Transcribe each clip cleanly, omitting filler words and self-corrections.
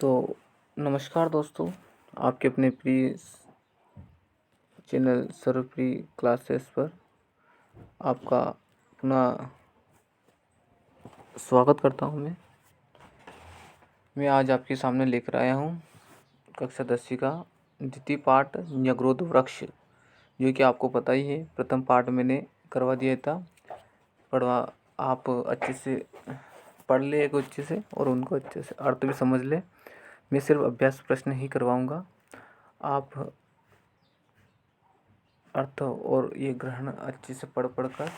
तो नमस्कार दोस्तों, आपके अपने प्रिय चैनल सर्वप्रिय क्लासेस पर आपका पुनः स्वागत करता हूं। मैं आज आपके सामने लेकर आया हूं कक्षा 10वीं का द्वितीय पाठ न्यग्रोध वृक्ष, जो कि आपको पता ही है। प्रथम पाठ मैंने करवा दिया था। पढ़वा आप अच्छे से पढ़ ले एक अच्छे से और उनको अच्छे से अर्थ भी समझ ले। मैं सिर्फ अभ्यास प्रश्न ही करवाऊंगा। आप अर्थ और ये ग्रहण अच्छे से पढ़ कर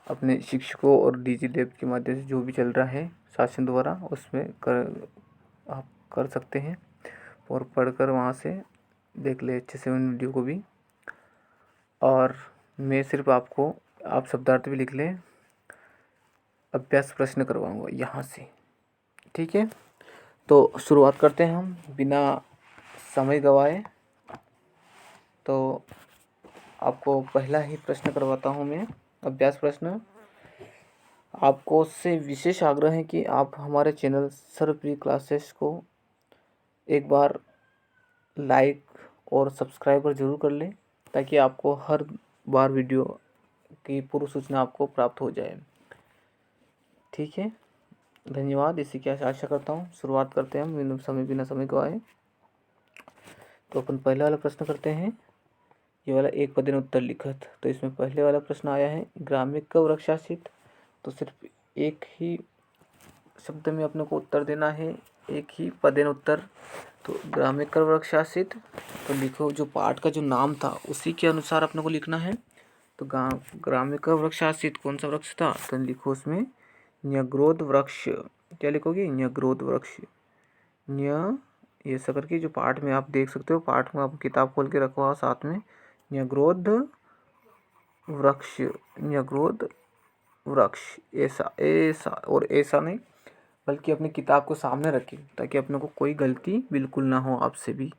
अपने शिक्षकों और डिजी लैब के माध्यम से जो भी चल रहा है शासन द्वारा उसमें आप कर सकते हैं और पढ़कर वहाँ से देख ले अच्छे से उन वीडियो को भी। और मैं सिर्फ आपको आप शब्दार्थ भी लिख लें, अभ्यास प्रश्न करवाऊँगा यहाँ से, ठीक है। तो शुरुआत करते हैं हम बिना समय गवाए। तो आपको पहला ही प्रश्न करवाता हूँ मैं, अभ्यास प्रश्न। आपको उससे विशेष आग्रह है कि आप हमारे चैनल सर्वप्रिय क्लासेस को एक बार लाइक और सब्सक्राइबर ज़रूर कर लें, ताकि आपको हर बार वीडियो की पूर्व सूचना आपको प्राप्त हो जाए, ठीक है। धन्यवाद। इसी की आशा करता हूँ। शुरुआत करते हैं हम बिना समय गवाए। तो अपन पहला वाला प्रश्न करते हैं। ये वाला एक पदेन उत्तर लिखत। तो इसमें पहले वाला प्रश्न आया है ग्राम्य क वृक्षाश्रित। तो सिर्फ एक ही शब्द में अपने को उत्तर देना है, एक ही पदेन उत्तर। तो ग्राम्य क वृक्षाश्रित, तो लिखो जो पाठ का जो नाम था उसी के अनुसार अपने को लिखना है। तो ग्राम्य क वृक्षाश्रित कौन सा वृक्ष था, तो लिखो उसमें न्यग्रोध वृक्ष। क्या लिखोगे? न्यग्रोध वृक्ष। ये ऐसा करके जो पाठ में आप देख सकते हो, पाठ में आप किताब खोल के रखो साथ में, न्यग्रोध वृक्ष, न्यग्रोध वृक्ष। ऐसा ऐसा और ऐसा नहीं, बल्कि अपनी किताब को सामने रखें ताकि अपने को कोई गलती बिल्कुल ना हो आपसे भी।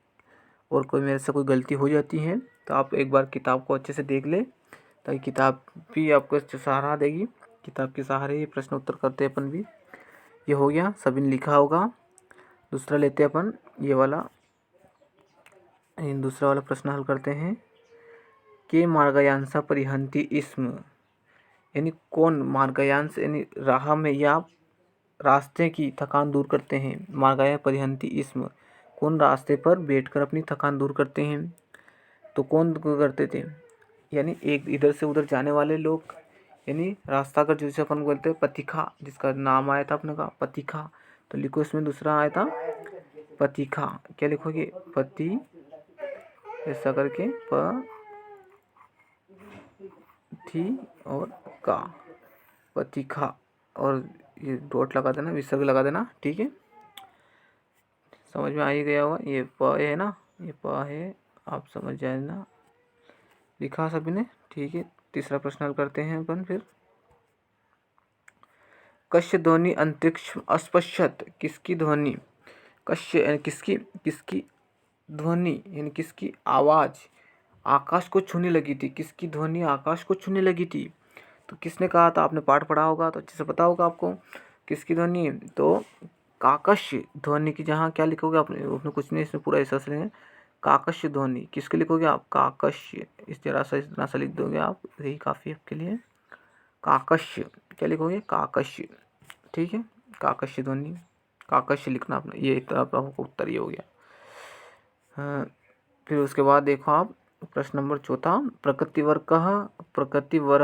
और कोई मेरे से कोई गलती हो जाती है तो आप एक बार किताब को अच्छे से देख ले, ताकि किताब भी आपको सहारा देगी। किताब के सहारे ही प्रश्न उत्तर करते हैं अपन भी। ये हो गया, सभी ने लिखा होगा। दूसरा लेते हैं अपन, ये वाला दूसरा वाला प्रश्न हल करते हैं। के मार्गयांसा परिहंति इस्म, यानी कौन मार्गयांश यानी राह में या रास्ते की थकान दूर करते हैं। मार्गया परिहंति इस्म, कौन रास्ते पर बैठकर अपनी थकान दूर करते हैं। तो कौन करते थे, यानी एक इधर से उधर जाने वाले लोग, यानी रास्ता का जिसे अपन बोलते हैं पथिका, जिसका नाम आया था अपने का पथिका। तो लिखो इसमें दूसरा आया था पथिका। क्या लिखोगे? पति ऐसा करके थी और का, पथिका। और ये डॉट लगा देना, विसर्ग लगा देना, ठीक है। समझ में आ ही गया होगा। ये प है ना, ये प है, आप समझ जाए ना। लिखा सभी ने, ठीक है। तीसरा प्रश्न हल करते हैं अपन फिर। कश्य ध्वनि अंतरिक्ष अस्पश्यत, किसकी ध्वनि, कश्य यानी किसकी ध्वनि यानी किसकी आवाज़ आकाश को छूने लगी थी। किसकी ध्वनि आकाश को छूने लगी थी। तो किसने कहा था, आपने पाठ पढ़ा होगा तो अच्छे से पता होगा आपको किसकी ध्वनि। तो काकस्य ध्वनि की, जहाँ क्या लिखोगे आपने, उसमें कुछ नहीं, इसमें पूरा ऐसा से काकस्य ध्वनि किसके लिखोगे आप, काकस्य। इस तरह से इतना सा लिख दोगे आप, यही काफ़ी आपके लिए। काकस्य, क्या लिखोगे? काकस्य, ठीक है। काकस्य ध्वनि, काकस्य लिखना आपने। ये आपका उत्तर ये हो गया। हाँ, फिर उसके बाद देखो आप प्रश्न नंबर चौथा। प्रकृतिवर कह, प्रकृतिवर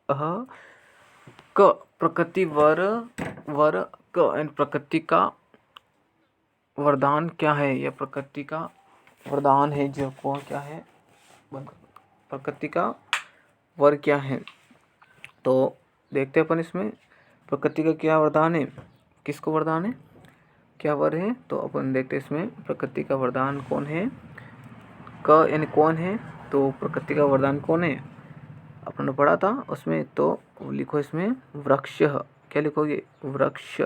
क, प्रकृतिवर वर क एंड प्रकृति का वरदान क्या है। यह प्रकृति का वरदान है, जो को क्या है, प्रकृति का वर क्या है। तो देखते हैं अपन इसमें प्रकृति का क्या वरदान है, किसको वरदान है, क्या वर है। तो अपन देखते हैं इसमें प्रकृति का वरदान कौन है। क यानी कौन है, तो प्रकृति का वरदान कौन है अपन ने पढ़ा था उसमें। तो लिखो इसमें वृक्ष। क्या लिखोगे? वृक्ष,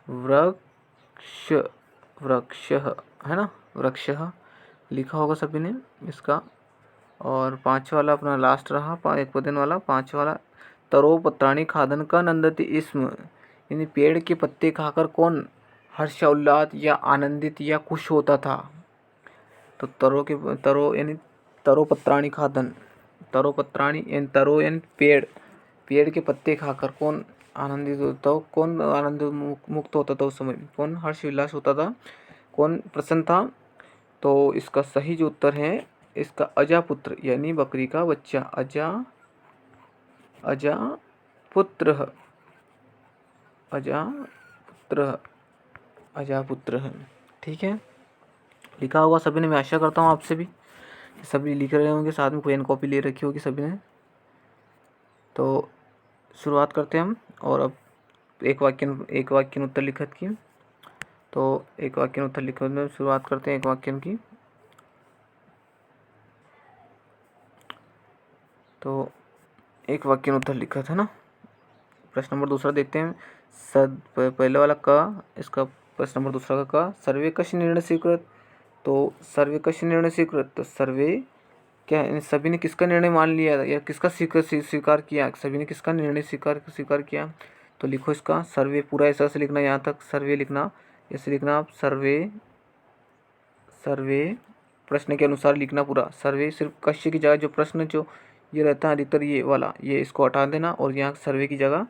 वृक्ष, वृक्ष है ना, वृक्ष लिखा होगा सभी ने इसका। और पांचवा वाला अपना लास्ट रहा, एक पदेन वाला पांचवा वाला। तरो पत्राणी खादन का नंदति इस्म, यानी पेड़ के पत्ते खाकर कौन हर्षोल्लास या आनंदित या खुश होता था। तो तरो यानी तरोपत्राणी खादन, तरोपत्राणी यानी तरो यानी पेड़, पेड़ के पत्ते खाकर कौन आनंदित होता हो, कौन आनंद मुक्त होता था उस समय, कौन हर्ष उल्लास होता था, कौन प्रसन्न था। तो इसका सही जो उत्तर है इसका अजापुत्र यानी बकरी का बच्चा, अजापुत्र, अजापुत्र है। ठीक है, लिखा होगा सभी ने, मैं आशा करता हूँ आपसे भी सभी लिख रहे होंगे, साथ में पेन कॉपी ले रखी होगी सभी ने। तो शुरुआत करते हैं हम, और अब एक वाक्य उत्तर लिखत की। तो एक वाक्य उत्तर लिखत में शुरुआत करते हैं एक वाक्य की। तो एक वाक्य उत्तर लिखत है ना। प्रश्न नंबर दूसरा देखते हैं। पहले वाला का, इसका प्रश्न नंबर दूसरा का सर्वे कस्य निर्णय स्वीकृत। तो सर्वे कस्य निर्णय स्वीकृत, तो सर्वे क्या, सभी ने किसका निर्णय मान लिया या किसका स्वीकार किया, सभी ने किसका निर्णय स्वीकार किया। तो लिखो इसका सर्वे पूरा ऐसा से लिखना, यहाँ तक सर्वे लिखना, ऐसे लिखना आप सर्वे प्रश्न के अनुसार लिखना पूरा सर्वे। सिर्फ कश्य की जगह जो प्रश्न जो ये रहता है अधिकतर ये वाला, ये इसको हटा देना और यहाँ सर्वे की जगह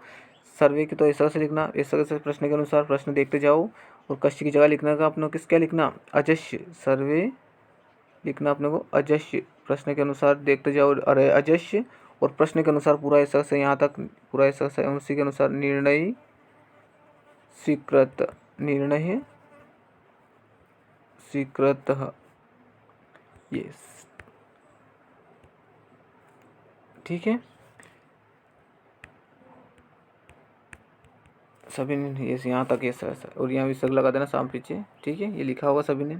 सर्वे की तो ऐसा से लिखना, ऐसा से प्रश्न के अनुसार प्रश्न देखते जाओ। और कश्य की जगह लिखने का अपने किस क्या लिखना, अजस्य, सर्वे लिखना अपने को अजस्य, प्रश्न के अनुसार देखते जाओ अरे अजस्य, और प्रश्न के अनुसार पूरा ऐसा से यहाँ तक पूरा ऐसा से उसी के अनुसार निर्णय स्वीकृत, निर्णय स्वीकृत, ये ठीक है। सभी ने ये यहाँ तक ये और यहाँ भी सग लगा देना साम पीछे, ठीक है, ये लिखा होगा सभी ने।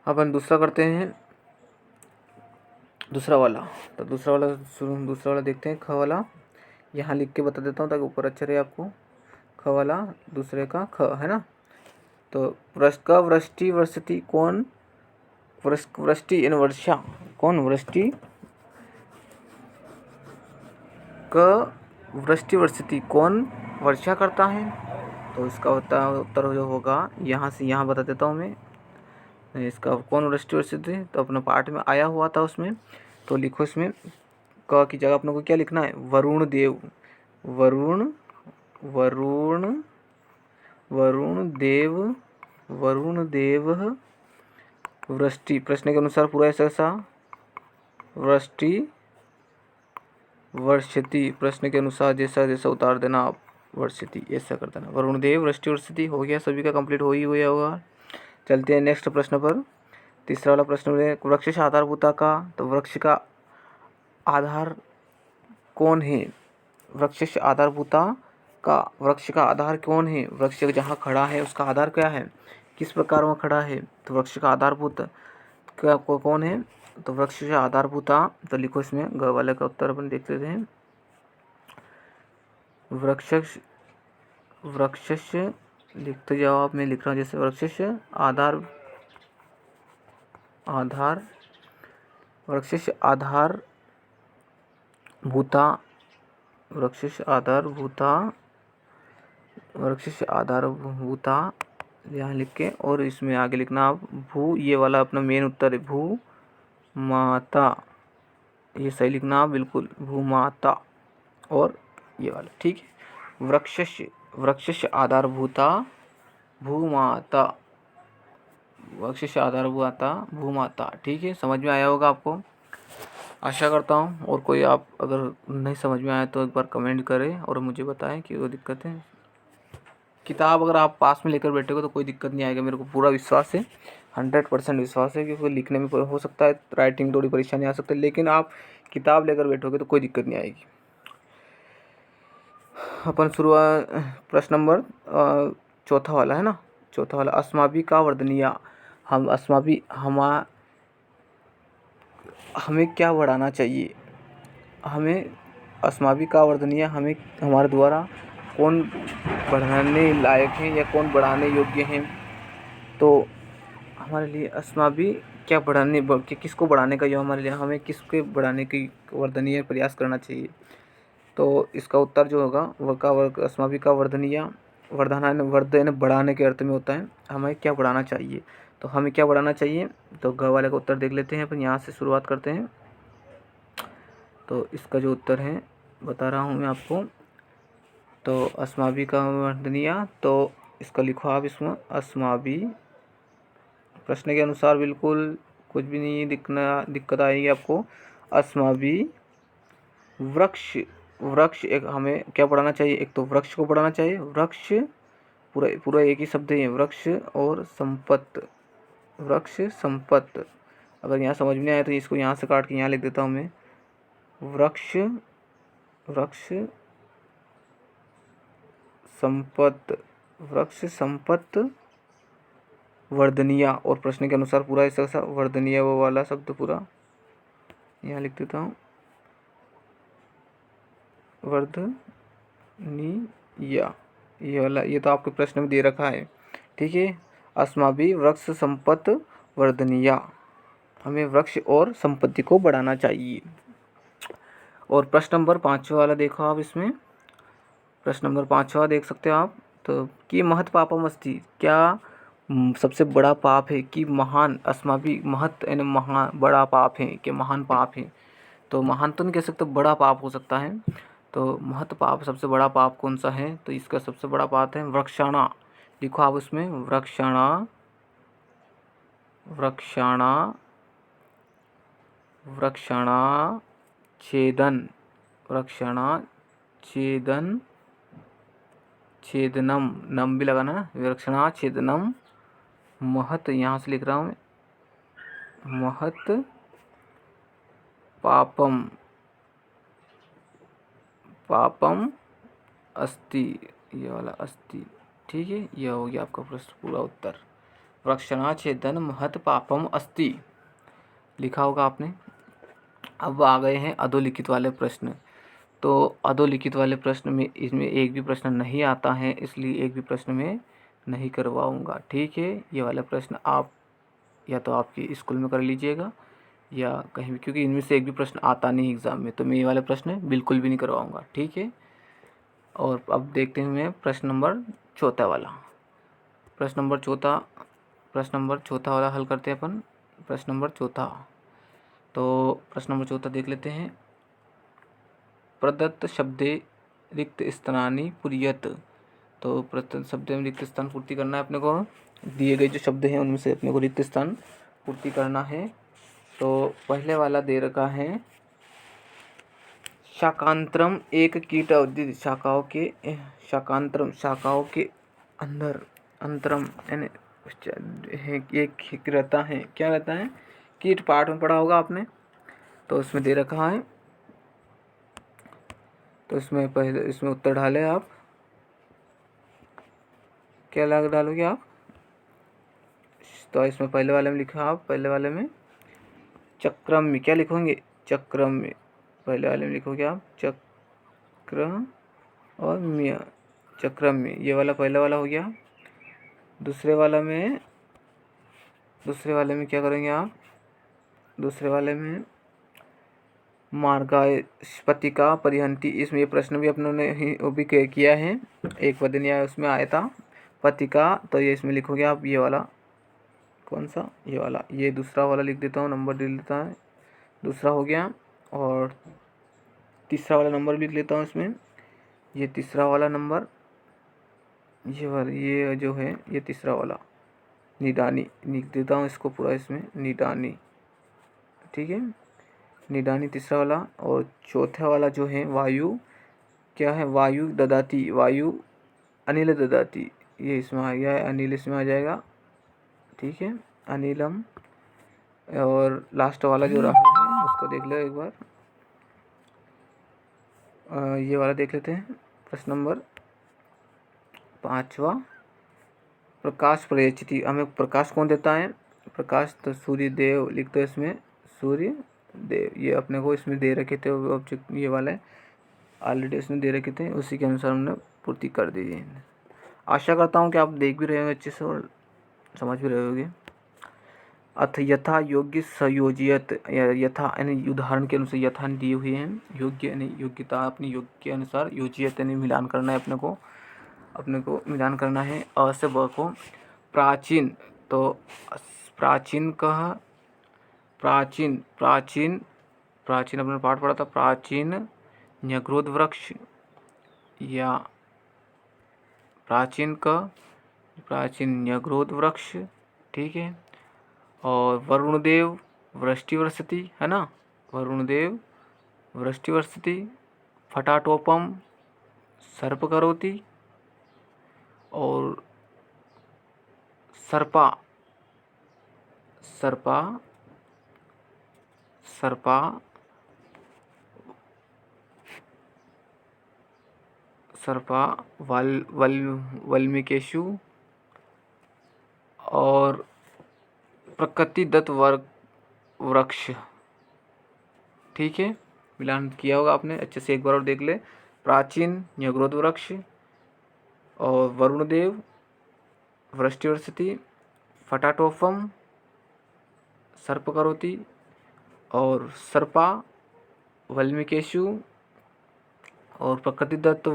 अपन दूसरा करते हैं, दूसरा वाला। तो दूसरा वाला देखते हैं, ख वाला यहाँ लिख के बता देता हूँ ताकि ऊपर अच्छा रहे आपको। ख वाला दूसरे का ख है ना। तो वृष्टि वर्षति कौन, वृष्टि इन वर्षा कौन, वृष्टि क वृष्टि वर्षति कौन वर्षा करता है। तो इसका उत्तर जो होगा यहाँ से यहाँ बता देता हूँ मैं। इसका कौन वृष्टि वर्षति, तो अपना पाठ में आया हुआ था उसमें। तो लिखो इसमें क की जगह अपने को क्या लिखना है, वरुण देव, वरुण देव वृष्टि, प्रश्न के अनुसार पूरा ऐसा वृष्टि वर्षति, प्रश्न के अनुसार जैसा जैसा उतार देना आप, वर्षति ऐसा कर देना। वरुण देव वृष्टि वर्षति हो गया, सभी का कंप्लीट हो ही गया होगा। चलते हैं नेक्स्ट प्रश्न पर। तीसरा वाला प्रश्न है वृक्ष आधारभूता का, तो वृक्ष का आधार कौन है, वृक्ष आधारभूता का, वृक्ष का आधार कौन है, वृक्ष जहाँ खड़ा है उसका आधार क्या है, किस प्रकार वह खड़ा है। तो वृक्ष का आधारभूत क्या कौन है, तो वृक्ष का आधारभूता। तो लिखो इसमें ग वाले का उत्तर अपन देख लेते हैं। वृक्ष लिखते जाओ आप, मैं लिख रहा हूँ जैसे वृक्ष आधारभूता यहाँ लिख के, और इसमें आगे लिखना आप भू, ये वाला अपना मेन उत्तर है, भू माता, ये सही लिखना आप बिल्कुल, भू माता, और ये वाला ठीक है। वृक्ष आधारभूता भूमाता, वृक्ष आधारभूता भूमाता, ठीक है, समझ में आया होगा आपको, आशा करता हूँ। और कोई आप अगर नहीं समझ में आया तो एक बार कमेंट करें और मुझे बताएं कि वो दिक्कत है। किताब अगर आप पास में लेकर बैठोगे तो कोई दिक्कत नहीं आएगा, मेरे को पूरा विश्वास है, 100% विश्वास है, क्योंकि लिखने में हो सकता है राइटिंग थोड़ी परेशानी आ सकती है, लेकिन आप किताब लेकर बैठोगे तो कोई दिक्कत नहीं आएगी। अपन शुरुआत प्रश्न नंबर चौथा वाला है ना, चौथा वाला अस्माभि का वर्धनीय, हमें क्या बढ़ाना चाहिए, हमें अस्माभि का वर्धनीय, हमें हमारे द्वारा कौन बढ़ाने लायक है या कौन बढ़ाने योग्य हैं। तो हमारे लिए अस्माभि क्या बढ़ाने, किसको बढ़ाने का, जो हमारे लिए हमें किसके बढ़ाने की वर्धनीय प्रयास करना चाहिए। तो इसका उत्तर जो होगा वह का अस्माभि का वर्धनीय, वर्धना यानी वर्ध यानी बढ़ाने के अर्थ में होता है। हमें क्या बढ़ाना चाहिए, तो हमें क्या बढ़ाना चाहिए, तो ग वाले का उत्तर देख लेते हैं अपन। यहाँ से शुरुआत करते हैं। तो इसका जो उत्तर है बता रहा हूँ मैं आपको। तो अस्माभि का वर्धनीय, तो इसका लिखो आप इसमें अस्माभि। प्रश्न के अनुसार बिल्कुल कुछ भी नहीं दिक्कत आएगी आपको। अस्माभि वृक्ष, वृक्ष एक हमें क्या बढ़ाना चाहिए, एक तो वृक्ष को बढ़ाना चाहिए। वृक्ष पूरा पूरा एक ही शब्द है, वृक्ष और संपत्त, वृक्ष संपत्त। अगर यहाँ समझ में नहीं आया तो इसको यहाँ से काट के यहाँ लिख देता हूँ मैं। वृक्ष, वृक्ष संपत्त, वृक्ष संपत्त वर्धनीय। और प्रश्न के अनुसार पूरा ऐसा वर्धनीय वो वाला शब्द पूरा यहाँ लिख देता हूँ, वर्धनीय। ये वाला, ये तो आपके प्रश्न में दे रखा है, ठीक है। अस्माभि वृक्ष संपत्त वर्धनीय, हमें वृक्ष और संपत्ति को बढ़ाना चाहिए। और प्रश्न नंबर 5 वाला देखो आप इसमें। प्रश्न नंबर 5 देख सकते हो आप। तो कि महत् पापम अस्ति, क्या सबसे बड़ा पाप है, कि महान अस्माभि महत् यानी महान बड़ा पाप है, कि महान पाप है। तो महान तो नहीं कह सकते, बड़ा पाप हो सकता है। तो महत् पाप सबसे बड़ा पाप कौन सा है, तो इसका सबसे बड़ा पाप है वृक्षाणा। लिखो आप उसमें वृक्षाणा, वृक्षाणा, वृक्षाणा छेदन, वृक्षाणा छेदन, छेदनम, नम भी लगाना ना, वृक्षाणा छेदनम महत्, यहाँ से लिख रहा हूँ महत् पापम, पापम अस्ति, ये वाला अस्ति, ठीक है। यह हो गया आपका प्रश्न पूरा उत्तर। वृक्षाणा छेदन महत् पापम अस्ति लिखा होगा आपने। अब आ गए हैं अधोलिखित वाले प्रश्न। तो अधोलिखित वाले प्रश्न में इसमें एक भी प्रश्न नहीं आता है, इसलिए एक भी प्रश्न में नहीं करवाऊंगा, ठीक है। ये वाला प्रश्न आप या तो आपकी स्कूल में कर लीजिएगा या कहीं भी, क्योंकि इनमें से एक भी प्रश्न आता नहीं एग्ज़ाम में, तो मैं ये वाले प्रश्न बिल्कुल भी नहीं करवाऊंगा, ठीक है। और अब देखते हैं मैं प्रश्न नंबर 4 वाला। प्रश्न नंबर 4 वाला हल करते हैं अपन। प्रश्न नंबर 4, तो प्रश्न नंबर 4 देख लेते हैं। प्रदत्त शब्दे रिक्त स्थानानि पूरयत, तो प्रदत्त शब्द में रिक्त स्थान पूर्ति करना है अपने को। दिए गए जो शब्द हैं उनमें से अपने को रिक्त स्थान पूर्ति करना है। तो पहले वाला दे रखा है शाकांतरम, एक कीट अवधि शाखाओं के, शाकांतरम शाखाओं के अंदर, अंतरम यानी एक रहता है, क्या रहता है, कीट पाठ में पढ़ा होगा आपने। तो उसमें दे रखा है, तो इसमें पहले इसमें उत्तर डालें आप, क्या लग डालोगे आप। तो इसमें पहले वाले में लिखा आप, पहले वाले में चक्रम में क्या लिखोगे, चक्रम में, पहले वाले में लिखोगे आप चक्र और म्य, चक्रम में, ये वाला पहला वाला हो गया। दूसरे वाले में क्या करेंगे आप, दूसरे वाले में मार्गास्पतिका परिहंती, इसमें ये प्रश्न भी अपनों ने ही वो भी किया है, एक वदनीय उसमें आया था पतिका। तो ये इसमें लिखोगे आप ये वाला, कौन सा, ये वाला, ये दूसरा वाला लिख देता हूँ, नंबर दे देता है, दूसरा हो गया। और तीसरा वाला नंबर भी लिख लेता हूँ इसमें, ये तीसरा वाला नंबर, ये जो है ये तीसरा वाला निडानी लिख देता हूँ इसको पूरा इसमें, निडानी, ठीक है, निडानी तीसरा वाला। और चौथा वाला जो है वायु, क्या है, वायु ददाती, वायु अनिल ददाती, ये इसमें आ गया है, अनिल इसमें आ जाएगा, ठीक है, अनिलम। और लास्ट वाला जो रहा है उसको देख लो एक बार, ये वाला देख लेते हैं। प्रश्न नंबर 5, प्रकाश प्रयच्छति, हमें प्रकाश कौन देता है, प्रकाश तो सूर्य देव लिख दो इसमें, सूर्य देव, ये अपने को इसमें दे रखे थे ऑब्जेक्ट, ये वाला ऑलरेडी इसमें दे रखे थे, उसी के अनुसार हमने पूर्ति कर दी है। आशा करता हूँ कि आप देख भी रहे होंगे अच्छे से और समझ भी रहे होंगे। अथ यथा योग्य संयोजियत, यथा यानी उदाहरण के अनुसार यथा दी हुई है, योग्य यानी योग्यता, अपनी योग्य के अनुसार, योजियत यानी मिलान करना है अपने को। अपने को मिलान करना है। अ से ब को प्राचीन, तो प्राचीन कह प्राचीन प्राचीन प्राचीन अपने पाठ पढ़ा था, प्राचीन न्यग्रोध वृक्ष या प्राचीन का प्राचीन न्यग्रोध वृक्ष, ठीक है। और वरुणदेव वृष्टि वर्षति, है ना, वरुणदेव वृष्टि वर्षति। फटाटोपम सर्प करोति। और सर्पा सर्पा सर्पा सर्पा वाल्मीकेशु। और प्रकृति दत्त वृक्ष, ठीक है। मिलान किया होगा आपने, अच्छे से एक बार और देख ले। प्राचीन न्यग्रोध वृक्ष और वरुणदेव वृष्टि वर्षति, फटाटोफम सर्प करोति और सर्पा वाल्मीकेशु और प्रकृति दत्त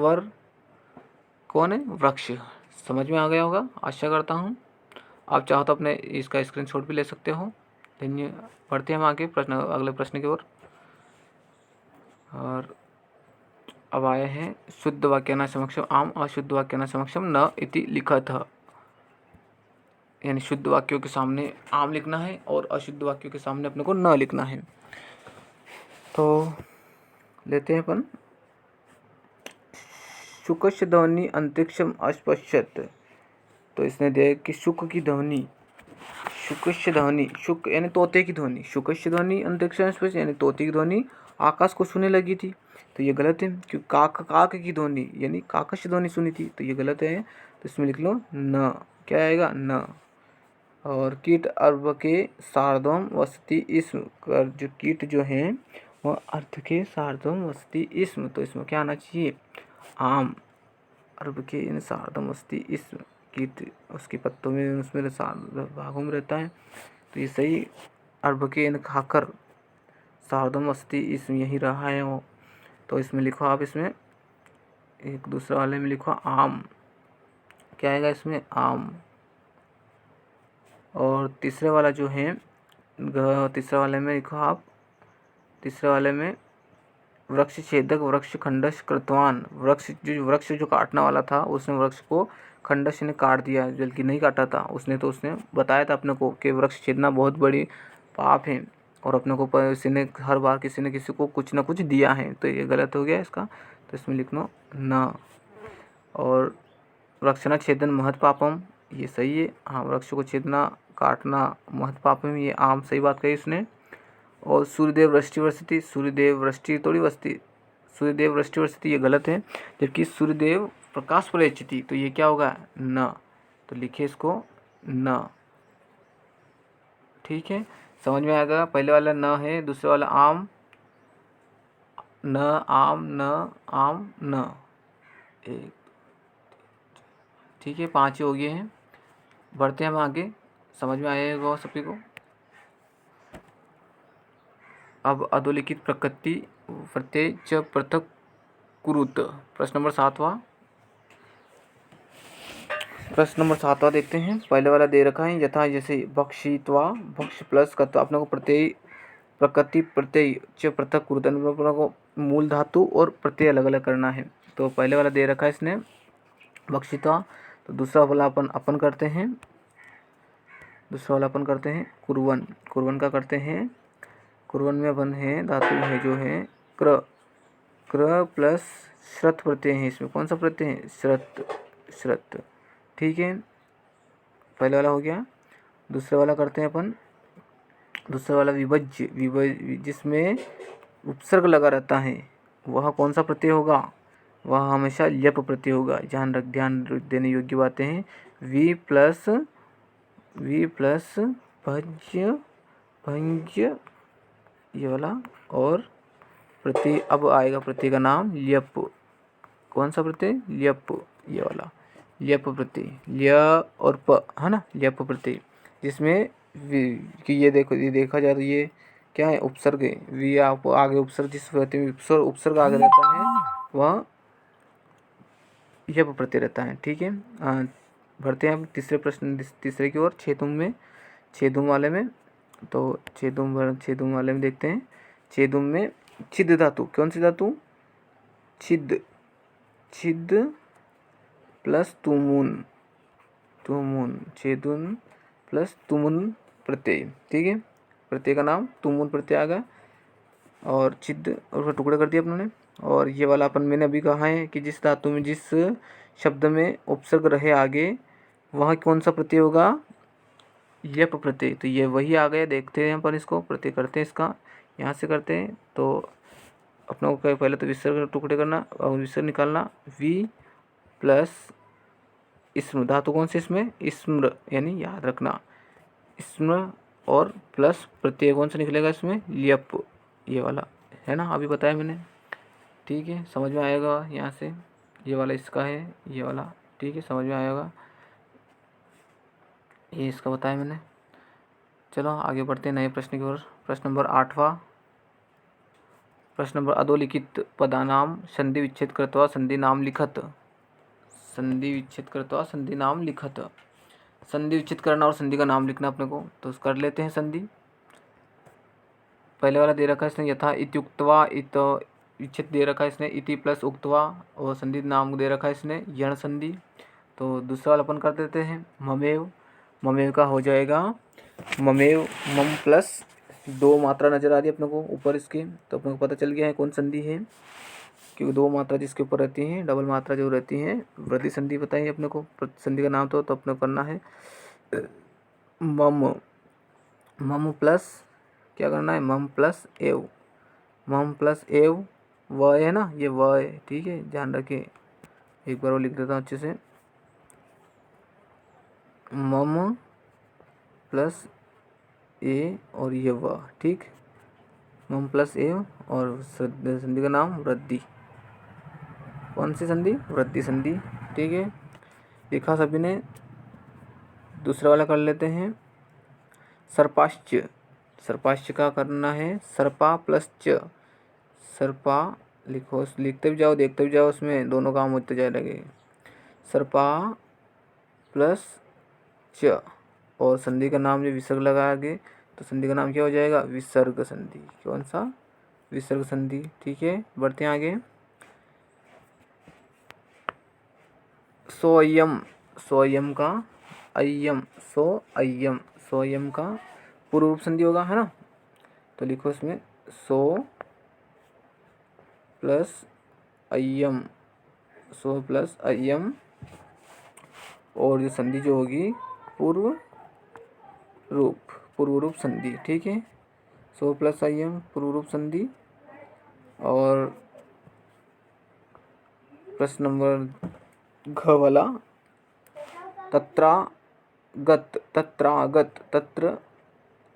कौन है, वृक्ष। समझ में आ गया होगा, आशा करता हूँ। आप चाहो तो अपने इसका स्क्रीनशॉट भी ले सकते हो। धन्यवाद। बढ़ते हैं हम आगे अगले प्रश्न की ओर। और अब आए हैं शुद्ध वाक्यानां समक्षम आम, अशुद्ध वाक्यानां समक्षम न इति लिखत है। यानी शुद्ध वाक्यों के सामने आम लिखना है और अशुद्ध वाक्यों के सामने अपने को न लिखना है। तो लेते हैं अपन। शुकस्य ध्वनि अंतरिक्षम अस्पश्यत, तो इसने दिया कि शुक की ध्वनि, शुकस्य ध्वनि, शुक यानी तोते की ध्वनि, शुकस्य ध्वनि अंतरिक्षम अस्पश्यत यानी तोते की ध्वनि आकाश को सुनने लगी थी, तो ये गलत है। क्योंकि काक की ध्वनि यानी काकस्य ध्वनि सुनी थी, तो ये गलत है। तो इसमें लिख लो न, क्या आएगा, न। और कीट अर्भ के सार्धम वसति इसम, जो कीट जो हैं वह अर्थ के सार्धम वसति इसम, तो इसमें क्या आना चाहिए, आम। अर्भ के इन सार्धम वसति इसम, कीट उसके पत्तों में उसमें भागों में रहता है, तो ये सही। अर्भ के इन खाकर सार्धम वसति इसम यही रहा है वो, तो इसमें लिखो आप, इसमें एक दूसरे वाले में लिखो आम, क्या आएगा इसमें, आम। और तीसरे वाला जो है तीसरे वाले में लिखो आप, तीसरे वाले में वृक्ष छेदक वृक्ष खंडश कृतवान, वृक्ष जो काटने वाला था उसने वृक्ष को खंडश ने काट दिया, बल्कि नहीं काटा था उसने, तो उसने बताया था अपने को कि वृक्ष छेदना बहुत बड़ी पाप है और अपने को किसी ने हर बार किसी ने किसी को कुछ ना कुछ दिया है, तो ये गलत हो गया इसका, तो इसमें लिखना न। और वृक्षना छेदन महत पापम, ये सही है, हाँ, वृक्ष को छेदना काटना महत पापम, ये आम, सही बात कही उसने। और सूर्यदेव वृष्टि वर्षति, सूर्यदेव वृष्टि थोड़ी वर्षति, सूर्यदेव वृष्टि वर्षति ये गलत है, जबकि सूर्यदेव प्रकाश प्रयच्छति, तो ये क्या होगा, न, तो लिखिए इसको न, ठीक है। समझ में आएगा, पहले वाला न है, दूसरे वाला आम, न आम न आम न, एक, ठीक है, 5 ही हो गए हैं। बढ़ते हैं हम आगे, समझ में आएगा सभी को। अब अधोलिखित प्रकृति प्रत्यय च पृथक कुरुत, प्रश्न नंबर 7वां, प्रश्न नंबर 7वां देखते हैं। पहले वाला दे रखा है यथा जैसे भक्षित्वा, भक्ष प्लस कर्ता, अपने को प्रत्यय प्रकृति प्रत्यय च पृथक कुरुत, अपने को मूल धातु और प्रत्यय अलग अलग करना है। तो पहले वाला दे रखा है इसने भक्षित्वा, तो दूसरा वाला अपन करते हैं, दूसरा वाला अपन करते हैं कुर्वन, कुर्वन का करते हैं, कुर्वन में अपन है धातु है जो है क्र, क्र प्लस श्रत प्रत्यय है, इसमें कौन सा प्रत्यय है, श्रत, श्रत, ठीक है, पहले वाला हो गया। दूसरे वाला करते हैं अपन, दूसरा वाला विभज्य, जिसमें उपसर्ग लगा रहता है वह कौन सा प्रत्यय होगा, वह हमेशा ल्यप प्रत्यय होगा। ध्यान देने योग्य बातें हैं, वी प्लस भज्य भंज्य ये वाला, और प्रत्यय अब आएगा प्रत्यय का नाम ल्यप, कौन सा प्रत्यय, ल्यप, ये वाला ल्यप प्रत्यय, ल्य और प, है ना, ल्यप प्रत्यय, जिसमें कि ये देखो, ये देखा जाए तो ये क्या है, उपसर्ग है, वी आप आगे उपसर्ग, जिस प्रत्यय में उपसर्ग आगे रहता है वह यप प्रत्यय रहता है। ठीक है, बढ़ते हैं अब तीसरे की ओर, छेदुम वाले में। तो छेदुम वाले में देखते हैं। छेदुम में छिद धातु, कौन सी धातु? छिद प्लस तुमुन, छेदुन प्लस तुमुन प्रत्यय। ठीक है, प्रत्यय का नाम तुमुन प्रत्यय आ गया और छिद और उसका टुकड़ा कर दिया अपनों ने। और ये वाला मैंने अभी कहा है कि जिस धातु में, जिस शब्द में उपसर्ग रहे आगे, वहाँ कौन सा प्रत्यय होगा? यप प्रत्यय। तो ये वही आ गया, देखते हैं अपन इसको, प्रत्यय करते हैं इसका, यहाँ से करते हैं। तो अपना को पहले तो विसर्ग टुकड़े करना और विसर्ग निकालना। वी प्लस स्म्र, धातु कौन सी इसमें? स्म्र, यानी याद रखना स्म्र, और प्लस प्रत्यय कौन सा निकलेगा इसमें? ल्यप, ये वाला है ना, अभी बताया मैंने। ठीक है, समझ में आएगा यहाँ से, ये वाला इसका है, ये वाला। ठीक है, समझ में आएगा, ये इसका बताया मैंने। चलो आगे बढ़ते हैं नए प्रश्न की ओर। प्रश्न नंबर 8वां। प्रश्न नंबर अधोलिखित पदानाम संधि विच्छेद कृत्वा संधि नाम लिखत। संधि विच्छेद कृत्वा संधि नाम लिखत, संधि विच्छेद करना और संधि का नाम लिखना अपने को, तो कर लेते हैं संधि। पहले वाला दे रखा है इसने यथा इत्युक्त्वा, इत विच्छेद दे रखा है इसने इति प्लस उक्त्वा, और संधि नाम दे रखा है इसने यण संधि। तो दूसरा वाला अपन कर देते हैं ममेव। ममेव का हो जाएगा ममेव, मम प्लस 2 मात्रा नजर आ रही है अपने को ऊपर इसके, तो अपने को पता चल गया है कौन संधि है, क्योंकि 2 मात्रा जिसके ऊपर रहती हैं, डबल मात्रा जो रहती हैं, वृद्धि संधि बताइए अपने को। संधि का नाम तो अपने को करना है मम। मम प्लस क्या करना है? मम प्लस एव, मम प्लस एव व है ना, ये व है। ठीक है, ध्यान रखें, एक बार वो लिख देता हूँ अच्छे से। मम प्लस ए और ये व, ठीक, मम प्लस ए और संधि का नाम वृद्धि। कौन सी संधि? वृद्धि संधि। ठीक है, लिखा सभी ने। दूसरा वाला कर लेते हैं सर्पाश्च। सर्पाश्च का करना है सर्पा प्लस च, सर्पा लिखो, लिखते भी जाओ देखते भी जाओ, उसमें दोनों काम होते जा लगे। सर्पा प्लस च, और संधि का नाम जो विसर्ग लगा आगे, तो संधि का नाम क्या हो जाएगा? विसर्ग संधि। कौन सा? विसर्ग संधि। ठीक है, बढ़ते हैं आगे। सोयम, सोयम का अय्यम, सोअय्यम, सोयम का पूर्व रूप संधि होगा, है ना। तो लिखो इसमें सो प्लस अय्यम, सो प्लस अय्यम, और ये संधि जो होगी पूर्व रूप संधि। ठीक है, सो प्लस अय्यम पूर्व रूप संधि। और प्रश्न नंबर घ वाला तत्रागत, तत्रागत, तत्र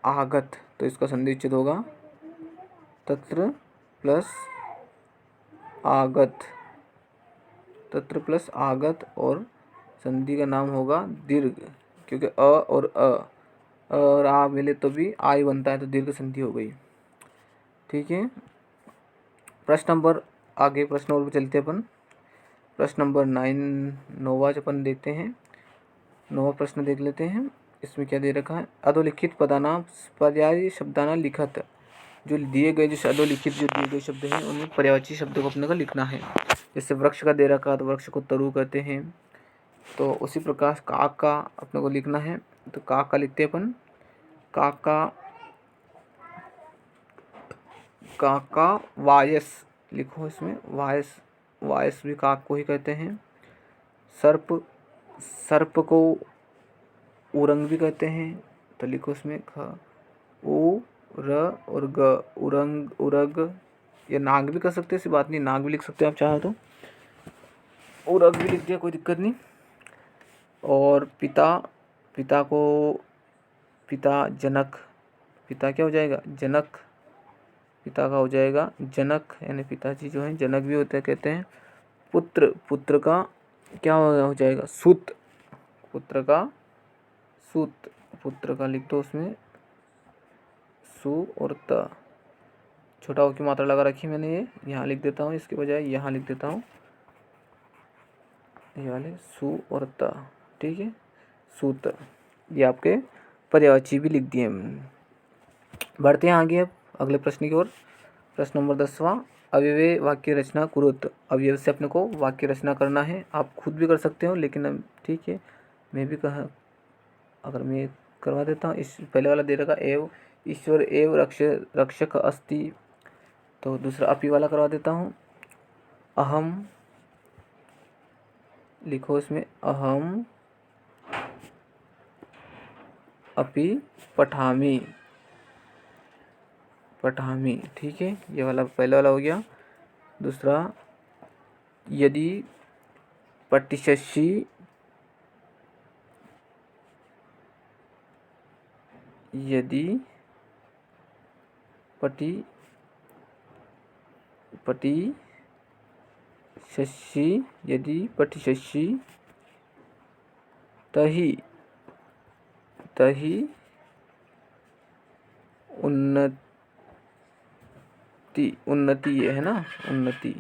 आगत, तो इसका संधि विच्छेद होगा तत्र प्लस आगत, तत्र प्लस आगत, और संधि का नाम होगा दीर्घ, क्योंकि अ और आ मिले तो भी आ ही बनता है, तो दीर्घ संधि हो गई। ठीक है, प्रश्न नंबर आगे प्रश्न और चलते अपन। प्रश्न नंबर 9वां अपन देखते हैं। 9वां प्रश्न देख लेते हैं। इसमें क्या दे रखा है? अधोलिखित पदानाम पर्यायी शब्दाना लिखत। जो दिए गए शब्द हैं उनमें पर्यायवाची शब्दों को अपने को लिखना है। जैसे वृक्ष का दे रखा, तो वृक्ष को तरु कहते हैं, तो उसी प्रकार काक का अपने को लिखना है। तो काक का लिखते हैं अपन, काक का वायस लिखो इसमें, वायस भी काक को ही कहते हैं। सर्प को उरंग भी कहते हैं, तो लिखो इसमें ख उ र और ग, उरग। या नाग भी कर सकते हैं, ऐसी बात नहीं, नाग भी लिख सकते हैं आप चाहो तो, उरग भी लिख दिया, कोई दिक्कत नहीं। और पिता को पिता जनक, पिता क्या हो जाएगा? जनक, पिता का हो जाएगा जनक, यानी पिताजी जो हैं जनक भी होते कहते हैं। पुत्र का क्या हो जाएगा? सुत, पुत्र का सुत, पुत्र का लिख दो उसमें सु और त, छोटा ओ की मात्रा लगा रखी मैंने, ये यहाँ लिख देता हूँ, इसके बजाय यहाँ लिख देता हूँ ये वाले सु और त, ठीक है, सूत्र, ये आपके पर्यायवाची भी लिख दिए हमने। बढ़ते हैं आगे अब अगले प्रश्न की ओर। प्रश्न नंबर 10वां, अव्यय वाक्य रचना कुरुत। अवयव से अपने को वाक्य रचना करना है, आप खुद भी कर सकते हो, लेकिन अब ठीक है मैं भी कहा, अगर मैं करवा देता हूँ। इस पहले वाला दे रखा एव ईश्वर एव रक्षक अस्ति, तो दूसरा अपी वाला करवा देता हूँ। अहम लिखो इसमें, अहम अपि पठामि, पठामि, ठीक है, ये वाला पहला वाला हो गया। दूसरा, यदि पठिष्यसि, यदि पठिष्यसि, यदि पठिष्यसि तहि उन्नति ये है ना, उन्नति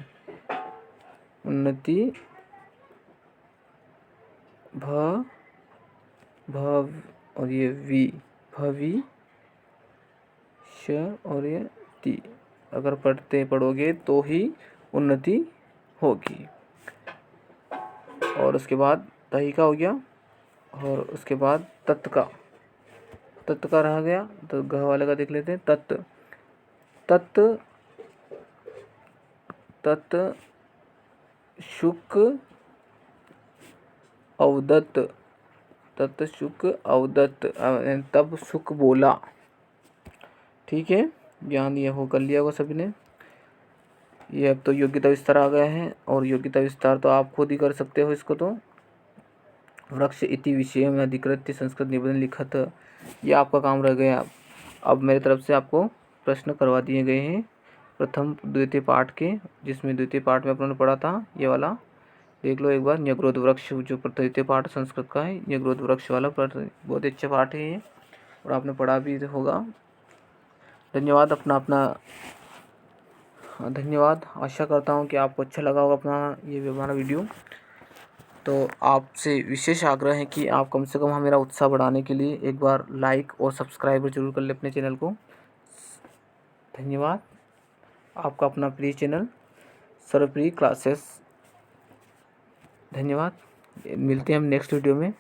भव और ये वी भविष्य और ये ति, अगर पढ़ोगे तो ही उन्नति होगी। और उसके बाद तही का हो गया, और उसके बाद तत् का रह गया, तो घ वाले का देख लेते हैं। तत् शुक अवदत्त, तब शुक बोला, ठीक है, ज्ञान ये हो कर लिया होगा सभी ने। ये अब तो योग्यता विस्तार आ गया है, और योग्यता विस्तार तो आप खुद ही कर सकते हो इसको। तो वृक्ष इति विषय में अधिकृत्य संस्कृत निबंध लिखत, ये आपका काम रह गया। अब मेरी तरफ से आपको प्रश्न करवा दिए गए हैं प्रथम द्वितीय पाठ के, जिसमें द्वितीय पाठ में अपने पढ़ा था ये वाला, देख लो एक बार। न्यग्रोध वृक्ष जो द्वितीय पाठ संस्कृत का है, न्यग्रोध वृक्ष वाला बहुत अच्छा पाठ है ये, और आपने पढ़ा भी होगा। धन्यवाद, अपना धन्यवाद। आशा करता हूँ कि आपको अच्छा लगा होगा अपना ये हमारा वीडियो। तो आपसे विशेष आग्रह है कि आप कम से कम मेरा उत्साह बढ़ाने के लिए एक बार लाइक और सब्सक्राइब जरूर कर ले अपने चैनल को। धन्यवाद। आपका अपना प्रिय चैनल सर्वप्रिय क्लासेस। धन्यवाद, मिलते हैं हम नेक्स्ट वीडियो में।